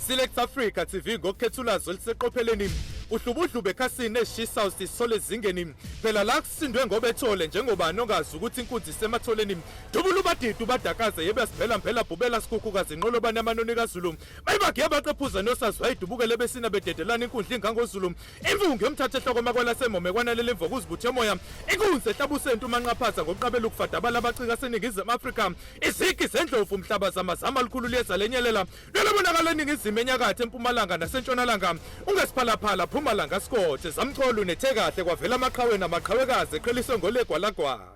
Select Africa TV ngokukhethulazo liseqopheleni uhlubudlu bekhasini eshisa usisole zingeni phela la kusindwe ngoba ethole njengoba nongazi ukuthi inkunzi sematholeni dubula ubadidu badakaze yebe siphela mphela bhubela sikhukhukazi inqolo bani amanoni kaZulu bayibagiye baqephuza nosazwa idubukele besina bededelana inkundla ingangozulu imfungu yomthatha ehloko makwala semome kwanalele imvoku uzibuthe moya inkunzi ehlabusentu manqaphaza ngokuqabela ukufadabala abacika seningizimu Afrika izigi zendlovu umhlaba zamazama likhulu lezalenyelela lelobonakala eningizimu enyakathe empumalanga nasentshonalanga ungesiphalaphala Mpumalanga Scott zamcholo unethe kahle kwavela amaqhawe namaqhawekazi eqheliswe ngolegwalagwala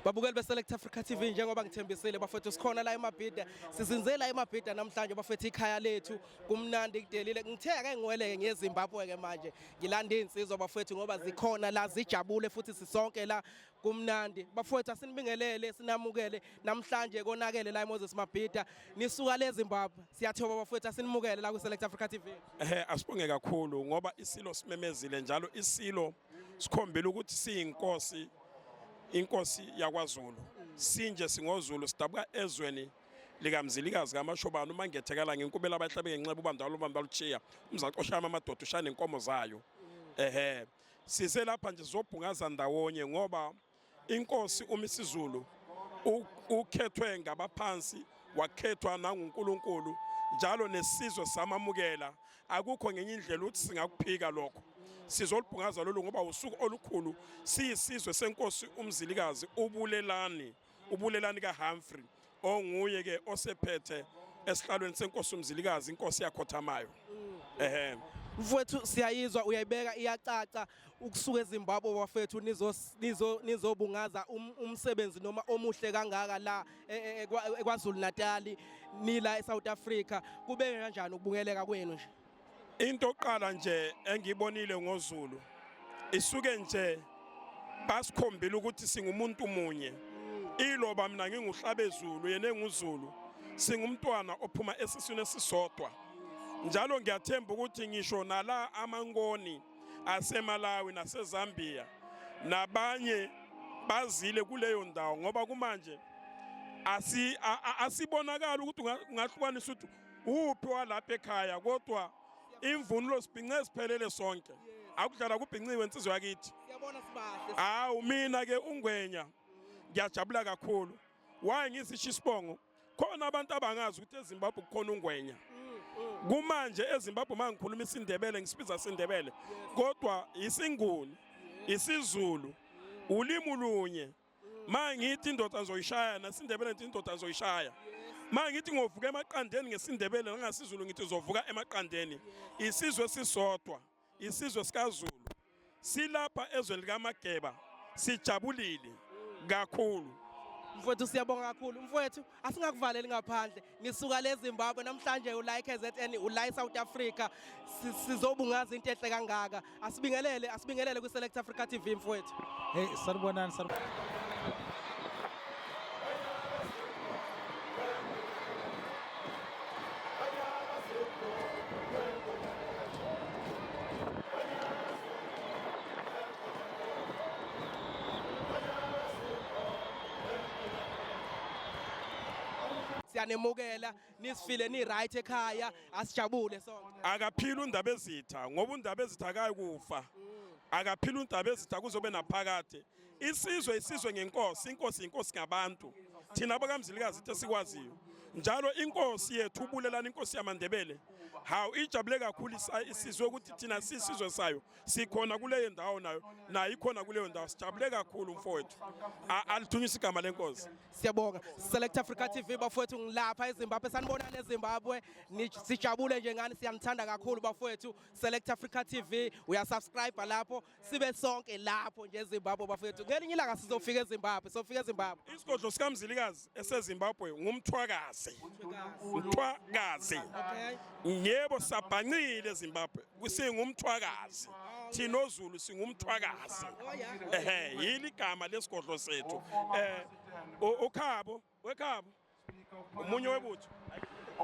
Babukeli beSelect Africa TV njengoba ngithembisile bafethu sikhona la eMabhida sizinzela eMabhida namhlanje bafethu ikhaya lethu kumnandi kudelile ngitheke ngiweleke ngeZimbabwe ke manje ngilanda insizwa bafethu ngoba zikhona la zijabule futhi sisonke la kumnandi bafethu asinibingelele sinamukele namhlanje konakele la eMoses Mabhida nisuka leZimbabwe siyathoba bafethu asinimukele la kuSelect Africa TV asibonge kakhulu ngoba iSilo simemezile njalo iSilo sikhombela ukuthi siyinkosi inkosi yakwaZulu sinje singoZulu sidabuka ezweni likamzilikazi kaMashobana uma ngethekala ngenkubela abahlabeke ngenxeba ubandalo luchiya umzacoshama amadoda ushana inkomo zayo sise lapha nje zobhungaza ndawonye ngoba inkosi uMisuZulu ukhethwe ngabaphansi wakhethwa nanguNkulunkulu njalo nesizwe samamukela akukho ngenye indlela ukuthi singakuphika lokho sizolibhungaza lolu ngoba usuku olukhulu siyisizwe senkosi umzilikazi ubulelani kaHumphrey onguye ke osephethe esihlalweni senkosi umzilikazi inkosi yakhothamayo Mfowethu siyayizwa uyayibeka iyacaca ukusuka eZimbabwe bafethu nizobungaza umsebenzi noma omuhle kangaka la eKwaZulu Natal nila eSouth Africa kube kanjani ukubungeleka kwenu nje? Into oqala nje engibonile ngoZulu isuke nje basikhombela ukuthi singumuntu munye. Iloba mina nginguHlabeZulu yena enguZulu singumntwana ophuma esiswini esisodwa. Njalo ngiyathemba ukuthi ngisho nala amangoni aseMalawi naseZambia nabanye bazile kuleyo ndawo ngoba kumanje asibonakala ukuthi ungahlukanisa ukuthi uphi walapha ekhaya kodwa imvunulo sibhince siphelele sonke akudlala kubhinciwe insizwe yakithi. Siyabona sibahle. Hawu mina ke ungwenya ngiyajabula kakhulu. Waye ngisisho isibongo khona abantu abangazi ukuthi eZimbabwe kukhona ungwenya. Kumanje eZimbabwe mangikhuluma isiNdebele ngisibiza isiNdebele kodwa isinguni isiZulu ulimi lunye mangithi indoda ngizoyishaya nasiNdebele ngithi indoda ngizoyishaya mangithi ngovuka emaqandeni ngesiNdebele nangasizulu ngithi uzovuka emaqandeni isizwe sisodwa isizwe sikaZulu silapha ezweni likaMageba sijabulile kakhulu. Mfowethu siyabonga kakhulu. Mfowethu asingakuvaleli ngaphandle. Ngisuka le Zimbabwe namhlanje ula KZN ula South Africa. Sizobungaza into ehle kangaka. Asibingelele ku Select Africa TV mfowethu. Hey sanibonani siyanemukela nisifile ni right ekhaya asijabule sonke. Akaphila undaba ezitha ngoba undaba ezitha akayikufa. Akaphila undaba ezitha kuzobe naphakade. Isizwe ngenkosi, inkosi ngabantu. Thina abakamzilikazi ithi sikwaziyo. Njalo inkosi yethu ubulelana inkosi yamaNdebele. Hawu ijabule kakhulu isizwe ukuthi thina sisizwe sayo sikhona kuleyo ndawo nayo ikhona kuleyo ndawo sijabule kakhulu mfowethu. Alithunyisa igama lenkosi. Siyabonga. Select Africa TV bafowethu ngilapha eZimbabwe sanibonana eZimbabwe sijabule nje ngani siyanithanda kakhulu bafowethu. Select Africa TV uyasubscribe lapho sibe sonke lapho nje eZimbabwe bafowethu. Ngelinye ilanga sizofika eZimbabwe sofika eZimbabwe. Isigodlo sikaMzilikazi eseZimbabwe ngumthwakazi. Umthwakazi. Yebo sabhancile eZimbabwe kusingumthwakazi. Thina oZulu singumthwakazi. Yili igama lesigodlo sethu. Ukhabo umunye webutho.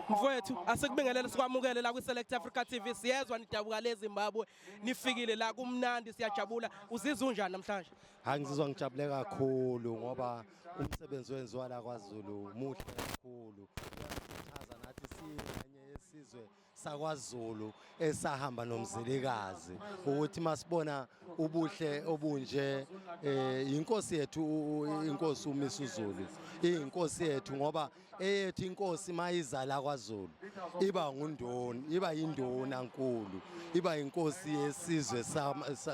Mfowethu asikubingelele sikwamukele la kwi-Select Africa TV siyezwa nidabuka le Zimbabwe nifikile la kumnandi siyajabula uzizwa unjani namhlanje? Ngizizwa ngijabule kakhulu ngoba umsebenzi wenziwa la kwaZulu muhle kakhulu. Sichaza nathi singanye yesizwe sakwaZulu esahamba nomzilikazi ukuthi masibona ubuhle obunje inkosi yethu inkosi uMisuZulu inkosi yethu ngoba eyethu inkosi mayiza la kwaZulu iba yinduna nkulu iba inkosi yesizwe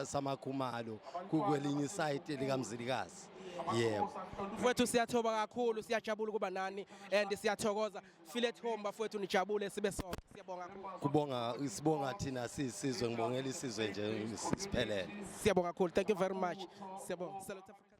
samakhumalo kwelinye iside likaMzilikazi. Yebo. Mfowethu siyathoba kakhulu siyajabula kuba nani and siyathokoza feel at home bafowethu nijabule sibe sonke siyabonga kakhulu. Sibonga thina sisizwe ngibongela isizwe nje siphelele. Siyabonga kakhulu thank you very much. Siyabonga.